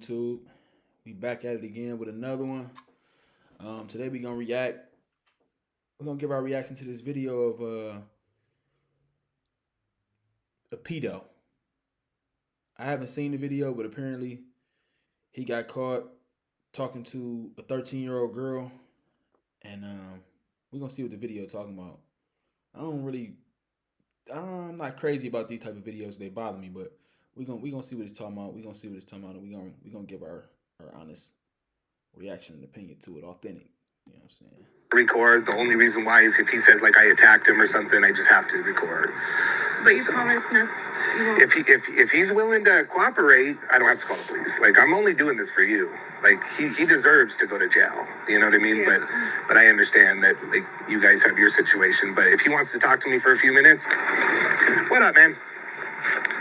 YouTube? We back at it again with another one. Today we gonna react. We're gonna give our reaction to this video of a pedo. I haven't seen the video, but apparently he got caught talking to a 13-year-old girl, and we're gonna see what the video talking about. I'm not crazy about these type of videos. They bother me, but we gonna see what it's talking about. And we gonna give our honest reaction and opinion to it, authentic. You know what I'm saying? Record. The only reason why is if he says like I attacked him or something, I just have to record. But you promised not. If he's willing to cooperate, I don't have to call the police. Like I'm only doing this for you. Like he deserves to go to jail. You know what I mean? Yeah. But I understand that like you guys have your situation. But if he wants to talk to me for a few minutes, what up, man?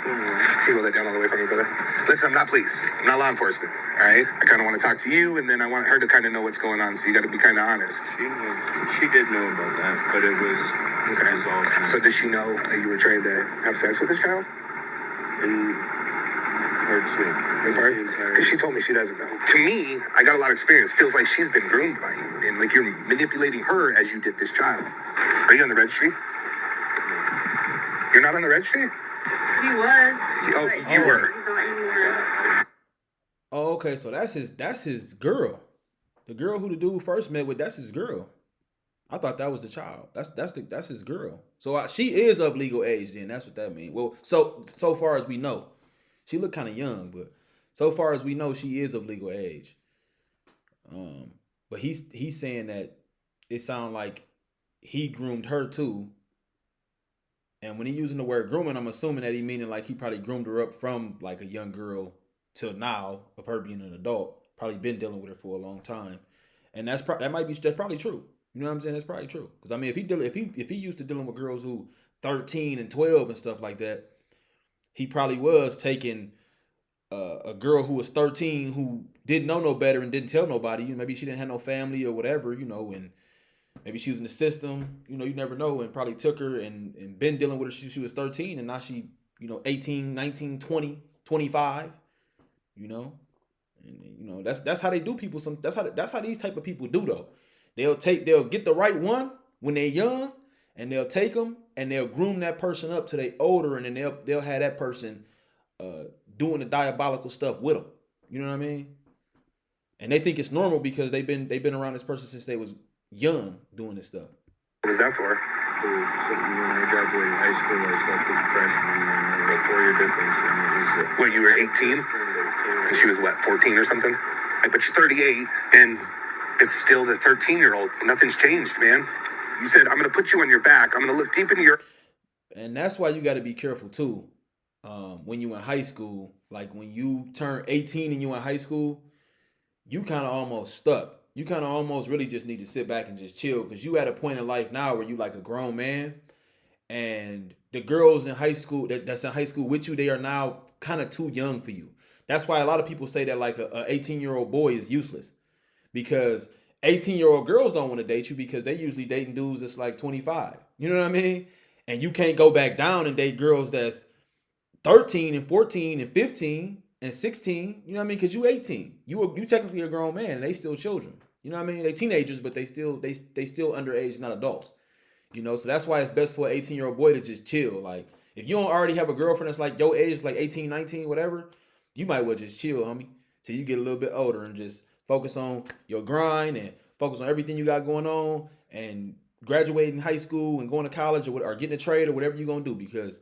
Can you roll that down all the way for me, brother? Listen, I'm not police. I'm not law enforcement. All right? I kind of want to talk to you, and then I want her to kind of know what's going on, so you got to be kind of honest. She did know about that, but it was Okay. resolved. So does she know that you were trying to have sex with this child? In parts, yeah. In parts? Because she told me she doesn't know. To me, I got a lot of experience. Feels like she's been groomed by you, and like you're manipulating her as you did this child. Are you on the registry? You're not on the registry? He was. Oh, but you were. He's not anymore. Oh, okay. So that's his girl. The girl who the dude first met with, that's his girl. I thought that was the child. That's his girl. So she is of legal age. Then that's what that means. Well, so far as we know, she looked kind of young, but so far as we know, she is of legal age. But he's saying that it sounds like he groomed her too. And when he using the word grooming, I'm assuming that he meaning like he probably groomed her up from like a young girl till now of her being an adult. Probably been dealing with her for a long time, and that's probably true. You know what I'm saying? That's probably true. Because I mean, if he used to dealing with girls who 13 and 12 and stuff like that, he probably was taking a girl who was 13 who didn't know no better and didn't tell nobody. Maybe she didn't have no family or whatever, and maybe she was in the system, you never know, and probably took her and been dealing with her since she was 13, and now she, 18, 19, 20, 25, And that's how they do people. That's how these type of people do though. They'll get the right one when they're young, and they'll take them and they'll groom that person up till they older, and then they'll have that person doing the diabolical stuff with them. You know what I mean? And they think it's normal because they've been around this person since they was young doing this stuff. What was that for? When I graduated high school, I slept with a freshman, and a 4-year difference. And it was, When you were 18? And she was what, 14 or something? But you're 38, and it's still the 13-year-old. Nothing's changed, man. You said, I'm going to put you on your back. I'm going to look deep into your... And that's why you got to be careful, too. When you in high school, like when you turn 18 and you in high school, you kind of almost stuck. You kind of almost really just need to sit back and just chill, because you at a point in life now where you like a grown man, and the girls in high school that's in high school with you, they are now kind of too young for you. That's why a lot of people say that like a 18-year-old boy is useless, because 18-year-old girls don't want to date you because they usually dating dudes that's like 25. You know what I mean? And you can't go back down and date girls that's 13 and 14 and 15 and 16. You know what I mean? Because you 18. You technically a grown man, and they still children. You know what I mean? They teenagers, but they still underage, not adults. So that's why it's best for an 18-year-old boy to just chill. Like, if you don't already have a girlfriend that's like your age, like 18, 19, whatever, you might well just chill, homie, till you get a little bit older and just focus on your grind and focus on everything you got going on and graduating high school and going to college or getting a trade or whatever you're going to do, because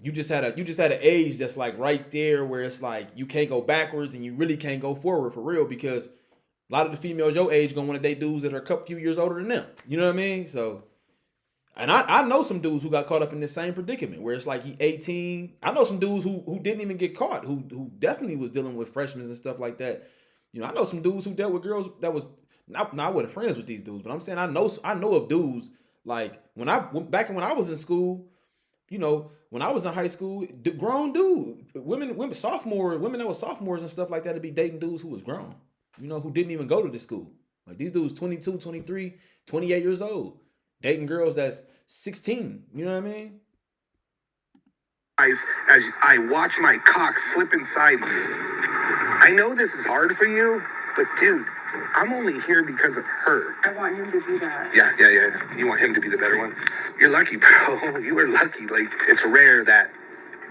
you just had an age that's like right there where it's like you can't go backwards and you really can't go forward for real, because a lot of the females your age gonna want to date dudes that are a few years older than them. You know what I mean? So, and I know some dudes who got caught up in this same predicament where it's like he 18. I know some dudes who didn't even get caught, who definitely was dealing with freshmen and stuff like that. I know some dudes who dealt with girls that was not I wasn't friends with these dudes, but I'm saying I know of dudes like back when I was in school. When I was in high school, grown dude, women that were sophomores and stuff like that, to be dating dudes who was grown, who didn't even go to the school. Like these dudes, 22, 23, 28 years old, dating girls that's 16. You know what I mean? As I watch my cock slip inside you, I I know this is hard for you, but dude, I'm only here because of her. I want him to do that. Yeah. You want him to be the better one? You're lucky, bro. You are lucky. Like, it's rare that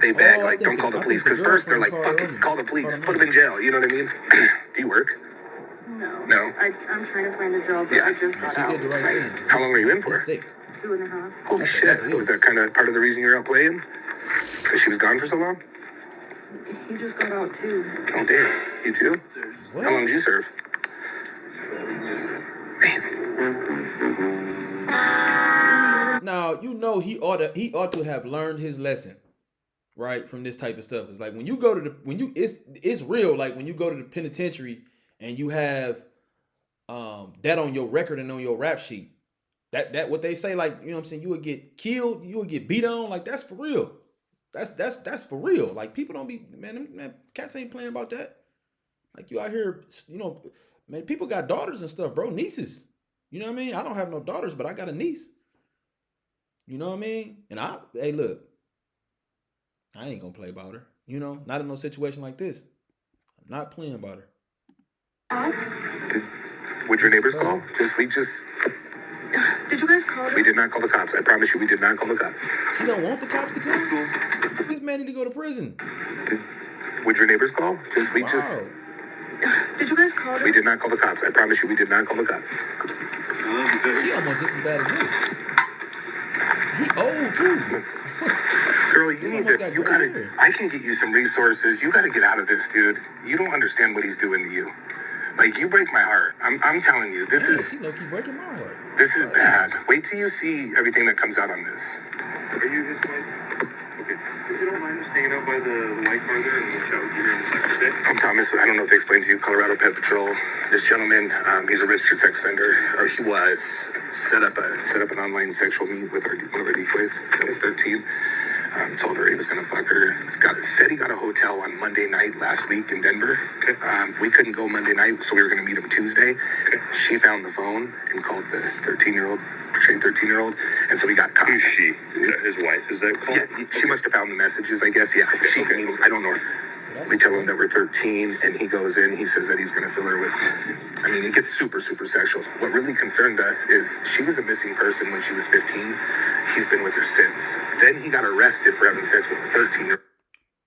they beg, I like, think don't call the I police. think the Because first they're like, girlfriend fuck called it, call the police, called him put him in jail. You know what I mean? Do you work? No. No? I'm trying to find a job, but Yeah. I just got She out. did the right thing. How long were you in for? He's sick. 2.5. Holy That's shit. illegal. Was that kind of part of the reason you're out playing? Because she was gone for so long? He just got out too. Oh, damn. You too? What? How long did you serve? Now you know he ought to have learned his lesson, right, from this type of stuff. It's like when you go to it's real. Like when you go to the penitentiary and you have that on your record and on your rap sheet. That what they say, like, you know what I'm saying, you would get killed, you would get beat on, like that's for real. That's for real. Like people don't be man, cats ain't playing about that. Like you out here, you know, man, people got daughters and stuff, bro, nieces. You know what I mean? I don't have no daughters, but I got a niece. You know what I mean? And hey, look, I ain't gonna play about her. You know, not in no situation like this. I'm not playing about her. Would your neighbors call? Did you guys call We him? did not call the cops. I promise you, we did not call the cops. She don't want the cops to come? This man need to go to prison. Would your neighbors call? Wow. Did you guys call him? We did not call the cops. I promise you, we did not call the cops. She almost just as bad as him. He old too. Girl, He almost got gray hair. I can get you some resources. You gotta get out of this, dude. You don't understand what he's doing to you. Like, you break my heart. I'm telling you, this Yeah, is she low-key breaking my heart. this is bad. Wait till you see everything that comes out on this. Are you his wife? Okay. If you don't mind just hanging out by the white car there and we'll chat with you here in a second, okay? I'm Thomas. I don't know if they explained to you, Colorado Pet Patrol. This gentleman, he's a registered sex offender, or he was. Set up an online sexual meet with one of our decoys that was 13. Told her he was gonna fuck her. Said he got a hotel on Monday night last week in Denver. Okay. We couldn't go Monday night, so we were gonna meet him Tuesday. Okay. She found the phone and called the 13-year-old, and so we got caught. Who's she? Is that his wife? Is that called? Yeah, she must have found the messages, I guess. Yeah, she. I mean, I don't know. We tell him that we're 13, and he goes in. He says that he's going to fill her with. I mean, it gets super, super sexual. What really concerned us is she was a missing person when she was 15. He's been with her since. Then he got arrested for having sex with a 13-year-old.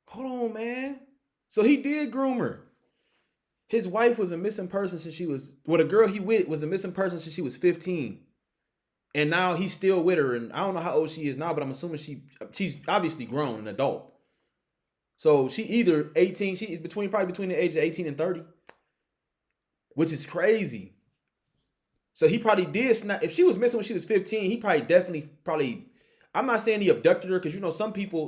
Hold on, man. So he did groom her. His wife was a missing person since she was, well, the girl he with was a missing person since she was 15. And now he's still with her. And I don't know how old she is now, but I'm assuming she's obviously grown, an adult. So she either 18, probably between the age of 18 and 30, which is crazy. So he probably did snap. If she was missing when she was 15, he probably, I'm not saying he abducted her, because, you know, some people,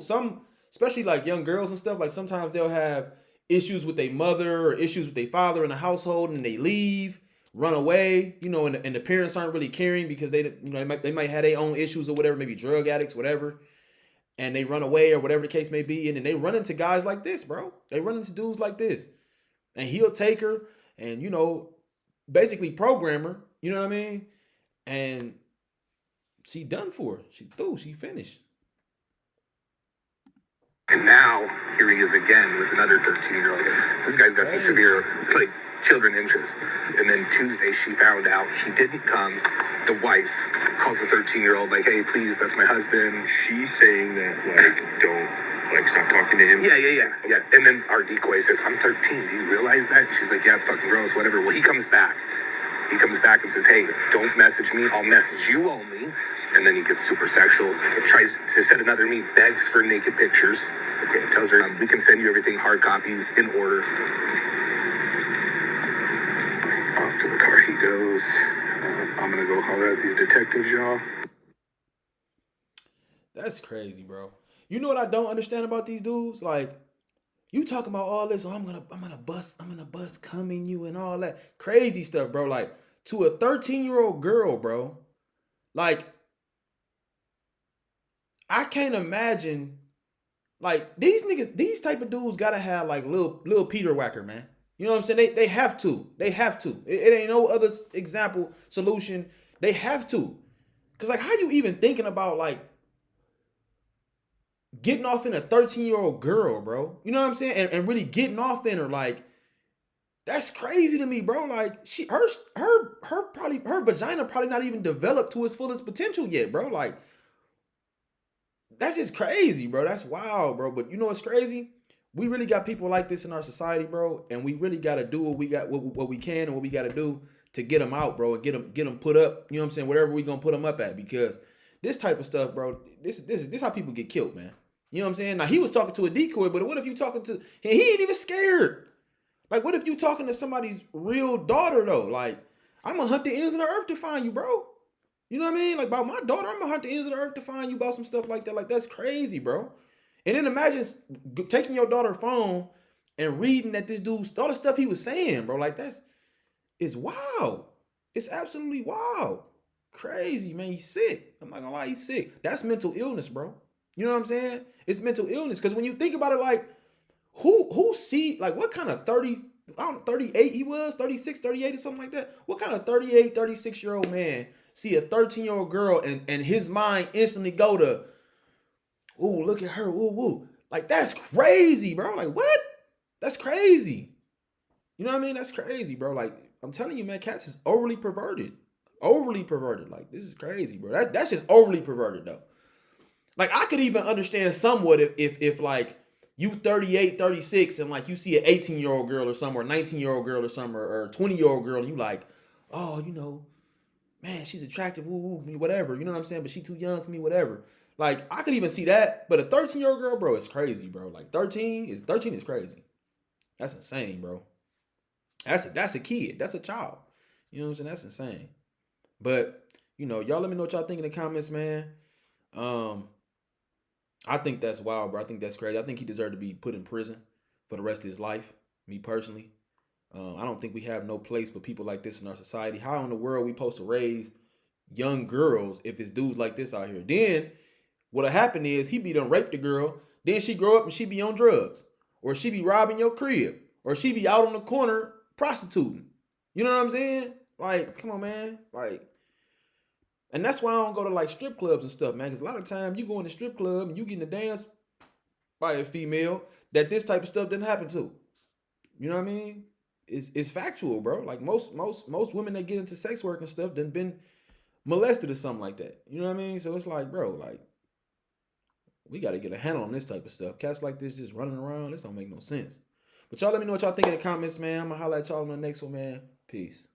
especially like young girls and stuff, like sometimes they'll have issues with their mother or issues with their father in the household, and they leave, run away, you know, and the parents aren't really caring because they might have their own issues or whatever, maybe drug addicts, whatever. And they run away or whatever the case may be. And then they run into guys like this, bro. They run into dudes like this. And he'll take her and, you know, basically program her. You know what I mean? And she done for. She through. She finished. And now, here he is again with another 13-year-old. So this guy's got some severe, like, children interest. And then Tuesday, she found out he didn't come. The wife calls the 13-year-old, like, hey, please, that's my husband. She's saying that, like, don't, like, stop talking to him. Yeah. And then our decoy says, I'm 13. Do you realize that? She's like, yeah, it's fucking gross, whatever. Well, he comes back. He comes back and says, hey, don't message me. I'll message you only. And then he gets super sexual. Tries to set another meet, begs for naked pictures. Okay, tells her, we can send you everything, hard copies, in order. Off to the car he goes. I'm going to go holler at these detectives, y'all. That's crazy, bro. You know what I don't understand about these dudes? Like, you talking about all this, I'm gonna bust coming you and all that crazy stuff, bro. Like, to a 13-year-old girl, bro. Like, I can't imagine, like, these type of dudes gotta have like little Peter Whacker, man. You know what I'm saying? They have to. It ain't no other solution. They have to. Cause like, how you even thinking about like getting off in a 13-year-old girl, bro? You know what I'm saying? And really getting off in her, like, That's crazy to me, bro. Like her vagina probably not even developed to its fullest potential yet, bro. Like that's just crazy, bro. That's wild, bro. But you know what's crazy? We really got people like this in our society, bro, and we really got to do what we can and what we got to do to get them out, bro, and get them put up. You know what I'm saying? Whatever we gonna put them up at, because this type of stuff, bro. This how people get killed, man. You know what I'm saying? Now he was talking to a decoy, but what if you talking to and he ain't even scared? Like, what if you talking to somebody's real daughter though? Like, I'm gonna hunt the ends of the earth to find you, bro. You know what I mean? Like about my daughter, I'm gonna hunt the ends of the earth to find you about some stuff like that. Like that's crazy, bro. And then imagine taking your daughter's phone and reading that this dude's all the stuff he was saying, bro. Like it's wild. It's absolutely wild. Crazy, man. He's sick. I'm not gonna lie, he's sick. That's mental illness, bro. You know what I'm saying? It's mental illness. Because when you think about it, like, who see, like, what kind of 38 he was, 36, 38 or something like that? What kind of 38, 36-year-old man see a 13-year-old girl and his mind instantly go to, ooh, look at her, woo, woo. Like, that's crazy, bro. Like, what? That's crazy. You know what I mean? That's crazy, bro. Like, I'm telling you, man, cats is overly perverted. Overly perverted. Like, this is crazy, bro. That's just overly perverted, though. Like, I could even understand somewhat if like, you 38, 36, and like you see an 18-year-old girl or something, or a 19-year-old girl or something, or a 20-year-old girl, and you like, oh, you know, man, she's attractive, woo, woo, whatever. You know what I'm saying? But she too young for me, whatever. Like, I could even see that. But a 13-year-old girl, bro, is crazy, bro. Like 13 is crazy. That's insane, bro. That's a kid. That's a child. You know what I'm saying? That's insane. But, you know, y'all let me know what y'all think in the comments, man. I think that's wild, bro. I think that's crazy. I think he deserved to be put in prison for the rest of his life, me personally. I don't think we have no place for people like this in our society. How in the world we supposed to raise young girls if it's dudes like this out here? Then what'll happen is he be done raped the girl. Then she grow up and she be on drugs. Or she be robbing your crib. Or she be out on the corner prostituting. You know what I'm saying? Like, come on, man. Like, and that's why I don't go to like strip clubs and stuff, man. Because a lot of times you go in the strip club and you getting a dance by a female that this type of stuff didn't happen to. You know what I mean? It's factual, bro. Like most women that get into sex work and stuff done been molested or something like that. You know what I mean? So it's like, bro, like we got to get a handle on this type of stuff. Cats like this just running around, this don't make no sense. But y'all let me know what y'all think in the comments, man. I'm gonna holler at y'all on the next one, man. Peace.